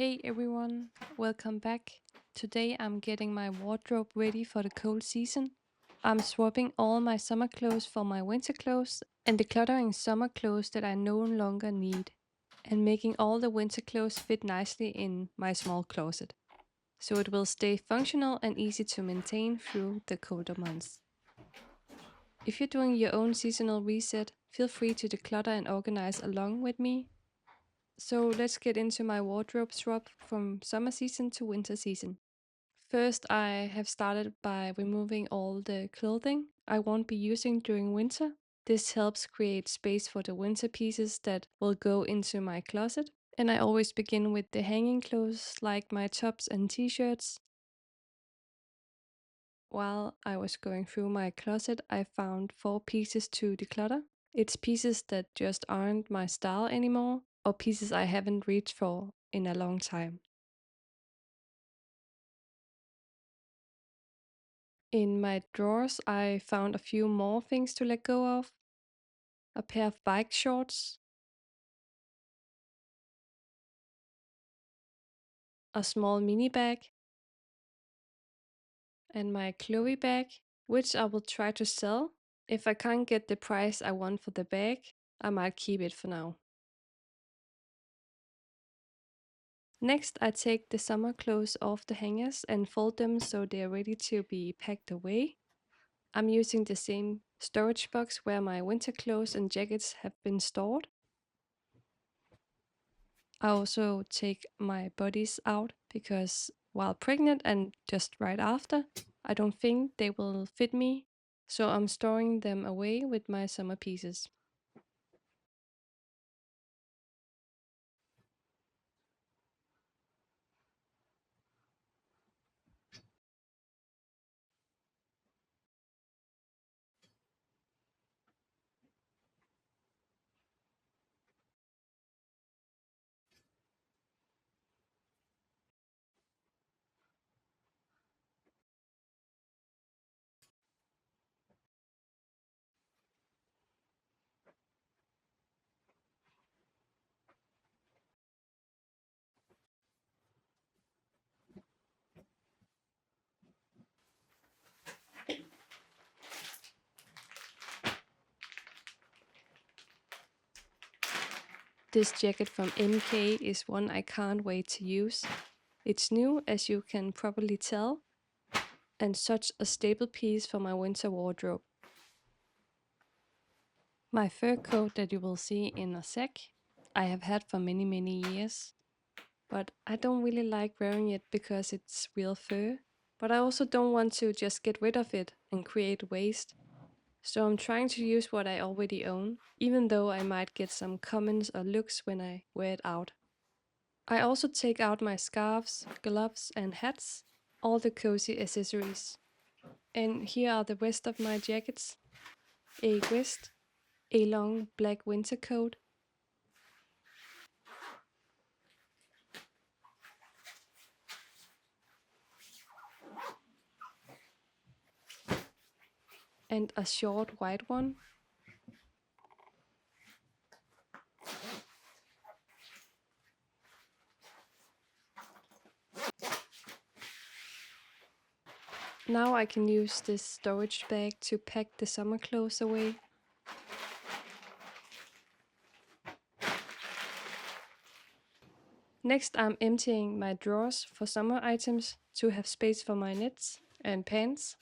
Hey everyone, welcome back. Today I'm getting my wardrobe ready for the cold season. I'm swapping all my summer clothes for my winter clothes and decluttering summer clothes that I no longer need, and making all the winter clothes fit nicely in my small closet, so it will stay functional and easy to maintain through the colder months. If you're doing your own seasonal reset, feel free to declutter and organize along with me. So let's get into my wardrobe swap from summer season to winter season. First, I have started by removing all the clothing I won't be using during winter. This helps create space for the winter pieces that will go into my closet. And I always begin with the hanging clothes like my tops and t-shirts. While I was going through my closet, I found 4 pieces to declutter. It's pieces that just aren't my style anymore, or pieces I haven't reached for in a long time. In my drawers, I found a few more things to let go of: a pair of bike shorts, a small mini bag, and my Chloe bag, which I will try to sell. If I can't get the price I want for the bag, I might keep it for now. Next, I take the summer clothes off the hangers and fold them so they are ready to be packed away. I'm using the same storage box where my winter clothes and jackets have been stored. I also take my bodies out because while pregnant and just right after, I don't think they will fit me, so I'm storing them away with my summer pieces. This jacket from MK is one I can't wait to use. It's new, as you can probably tell, and such a staple piece for my winter wardrobe. My fur coat that you will see in a sec, I have had for many years, but I don't really like wearing it because it's real fur. But I also don't want to just get rid of it and create waste. So I'm trying to use what I already own, even though I might get some comments or looks when I wear it out. I also take out my scarves, gloves, and hats, all the cozy accessories. And here are the rest of my jackets: a vest, a long black winter coat, and a short white one. Now I can use this storage bag to pack the summer clothes away. Next, I'm emptying my drawers for summer items to have space for my knits and pants.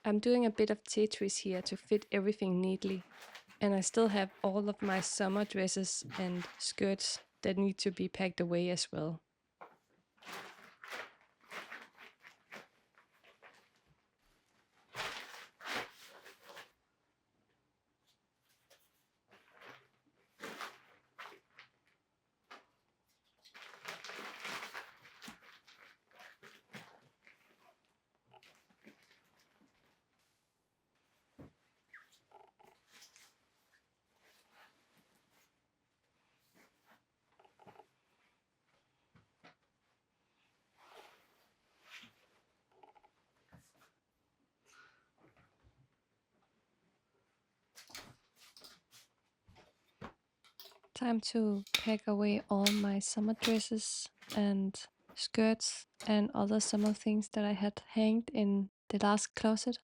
I'm doing a bit of Tetris here to fit everything neatly. And I still have all of my summer dresses and skirts that need to be packed away as well. time to pack away all my summer dresses and skirts and other summer things that I had hanged in the last closet.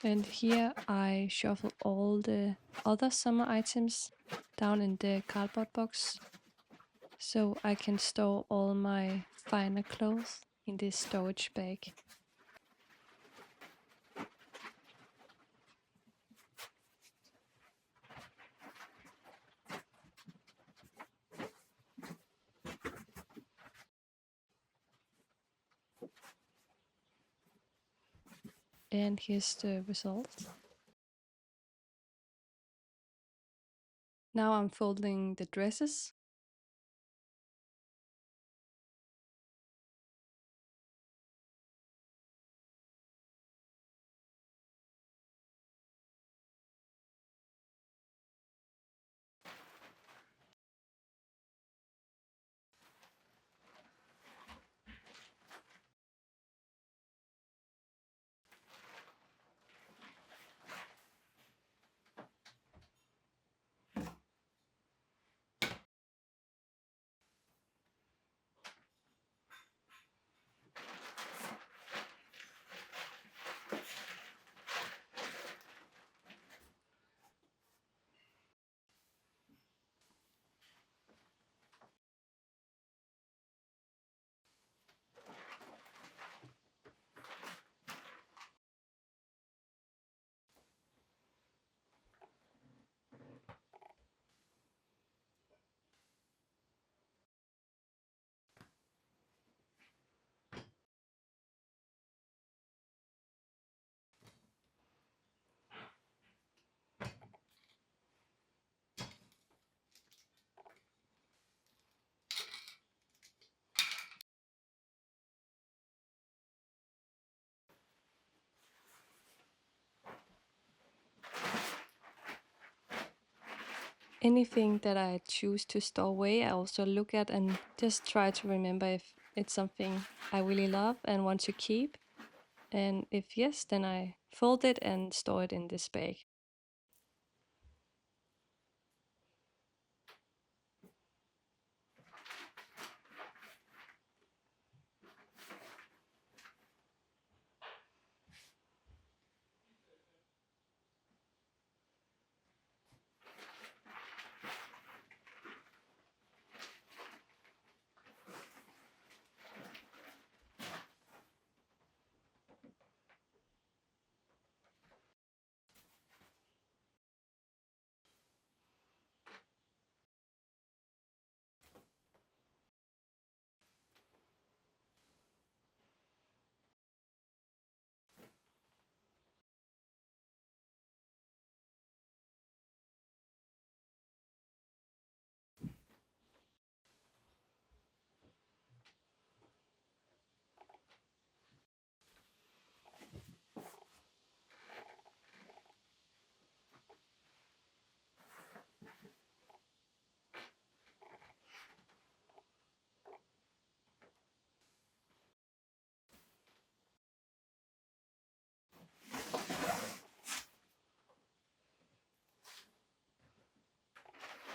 And here I shuffle all the other summer items down in the cardboard box so I can store all my finer clothes in this storage bag. And here's the result. Now I'm folding the dresses. Anything that I choose to store away, I also look at and just try to remember if it's something I really love and want to keep. And if yes, then I fold it and store it in this bag.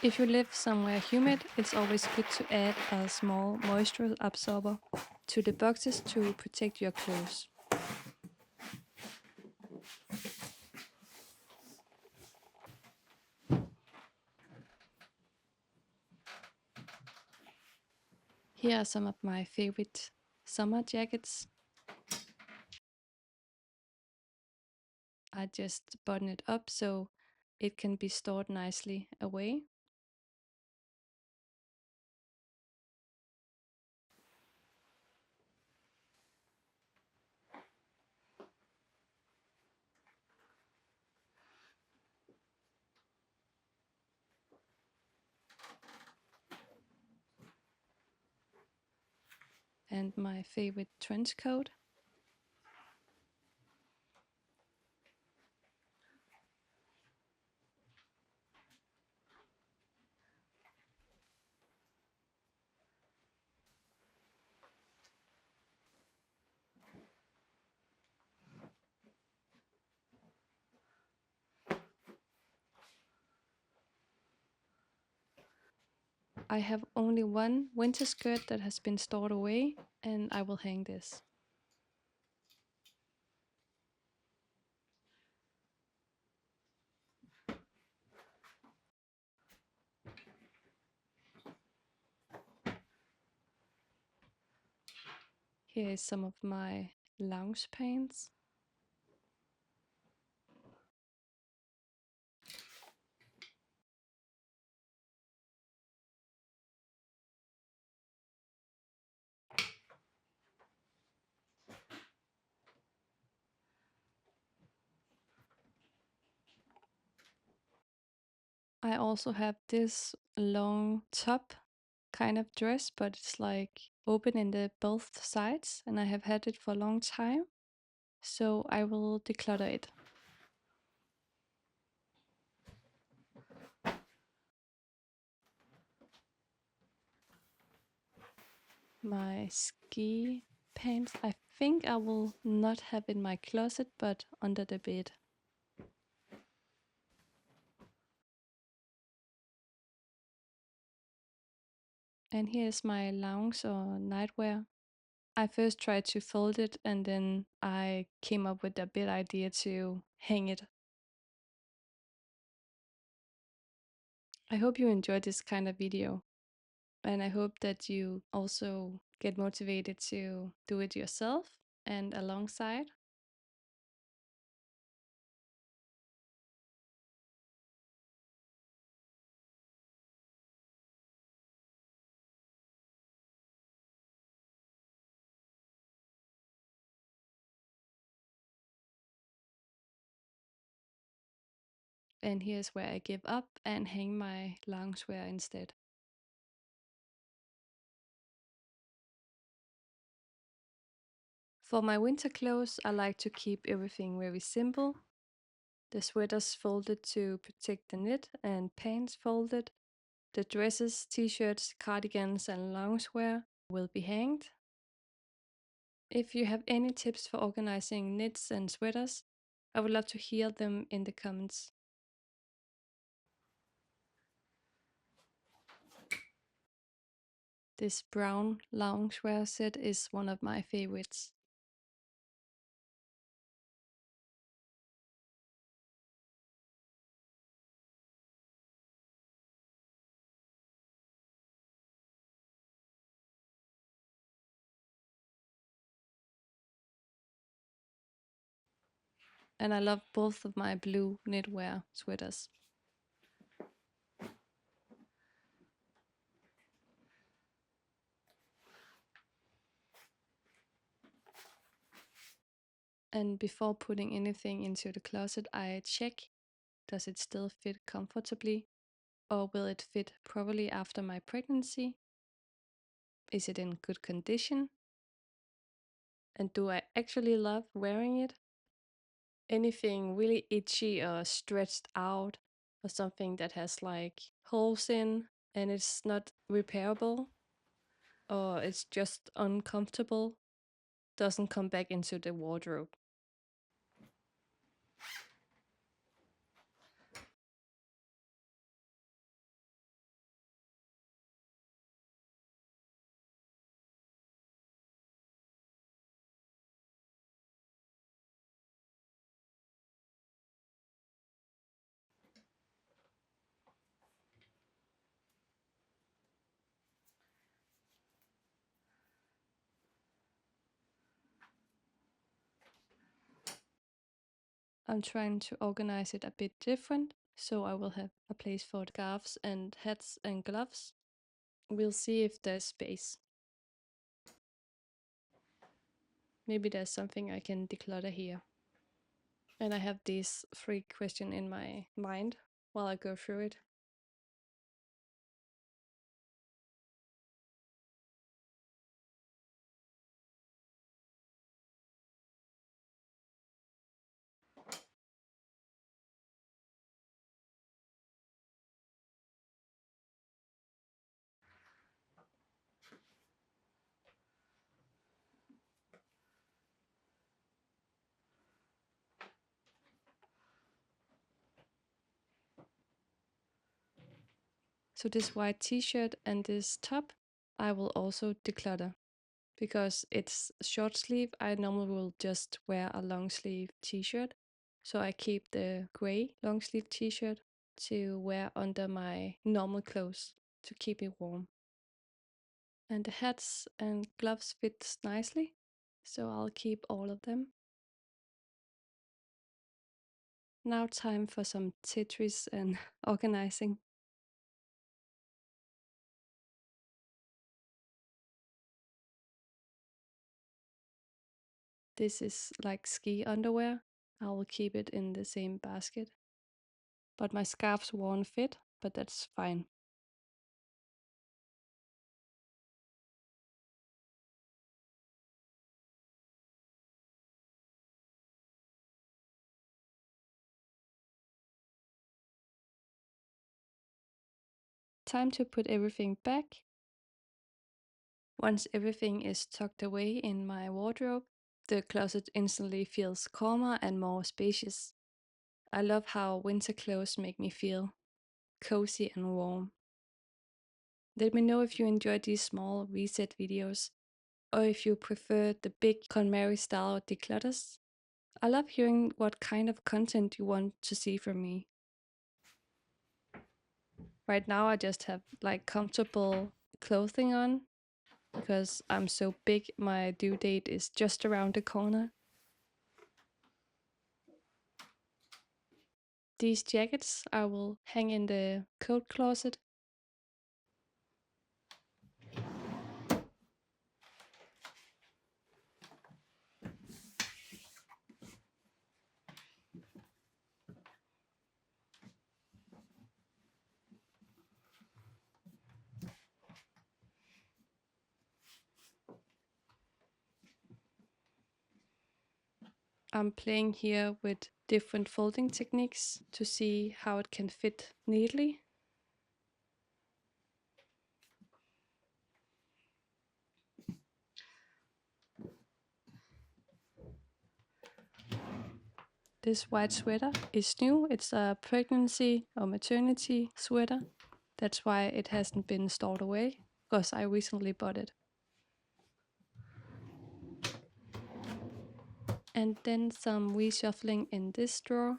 If you live somewhere humid, it's always good to add a small moisture absorber to the boxes to protect your clothes. Here are some of my favorite summer jackets. I just button it up so it can be stored nicely away. And my favorite trench coat. I have only one winter skirt that has been stored away, and I will hang this. Here is some of my lounge pants. I also have this long top kind of dress, but it's like open in the both sides, and I have had it for a long time, so I will declutter it. My ski pants, I think I will not have in my closet, but under the bed. And here's my lounge or nightwear. I first tried to fold it, and then I came up with a bit idea to hang it. I hope you enjoyed this kind of video, and I hope that you also get motivated to do it yourself and alongside. And here's where I give up and hang my loungewear instead. For my winter clothes, I like to keep everything very simple. The sweaters folded to protect the knit and pants folded. The dresses, t-shirts, cardigans and loungewear will be hanged. If you have any tips for organizing knits and sweaters, I would love to hear them in the comments. This brown loungewear set is one of my favorites. And I love both of my blue knitwear sweaters. And before putting anything into the closet, I check, does it still fit comfortably? Or will it fit properly after my pregnancy? Is it in good condition? And do I actually love wearing it? Anything really itchy or stretched out, or something that has like holes in and it's not repairable, or it's just uncomfortable, doesn't come back into the wardrobe. I'm trying to organize it a bit different, so I will have a place for scarves and hats and gloves. We'll see if there's space. Maybe there's something I can declutter here. And I have these 3 questions in my mind while I go through it. So this white t-shirt and this top, I will also declutter. Because it's short sleeve, I normally will just wear a long sleeve t-shirt. So I keep the gray long sleeve t-shirt to wear under my normal clothes to keep it warm. And the hats and gloves fit nicely, so I'll keep all of them. Now time for some Tetris and organizing. This is like ski underwear. I will keep it in the same basket. But my scarves won't fit, but that's fine. Time to put everything back. Once everything is tucked away in my wardrobe, the closet instantly feels calmer and more spacious. I love how winter clothes make me feel cozy and warm. Let me know if you enjoyed these small reset videos, or if you prefer the big KonMari style declutters. I love hearing what kind of content you want to see from me. Right now I just have like comfortable clothing on because I'm so big, my due date is just around the corner. These jackets I will hang in the coat closet. I'm playing here with different folding techniques to see how it can fit neatly. This white sweater is new. It's a pregnancy or maternity sweater. That's why it hasn't been stored away, because I recently bought it. And then some reshuffling in this drawer.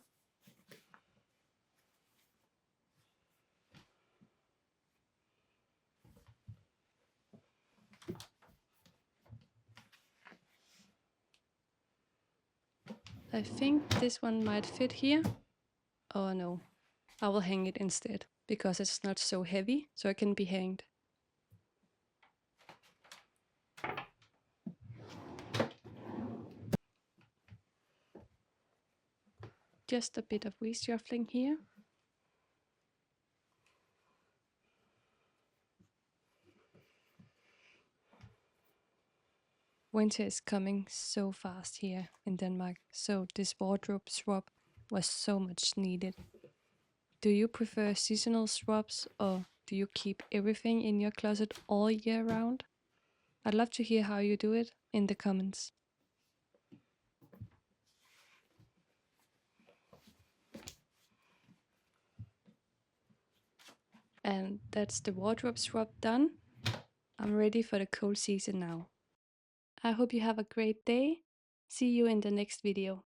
I think this one might fit here. Oh no, I will hang it instead, because it's not so heavy, so it can be hanged. Just a bit of reshuffling here. Winter is coming so fast here in Denmark, so this wardrobe swap was so much needed. Do you prefer seasonal swaps, or do you keep everything in your closet all year round? I'd love to hear how you do it in the comments. And that's the wardrobe swap done. I'm ready for the cold season now. I hope you have a great day. See you in the next video.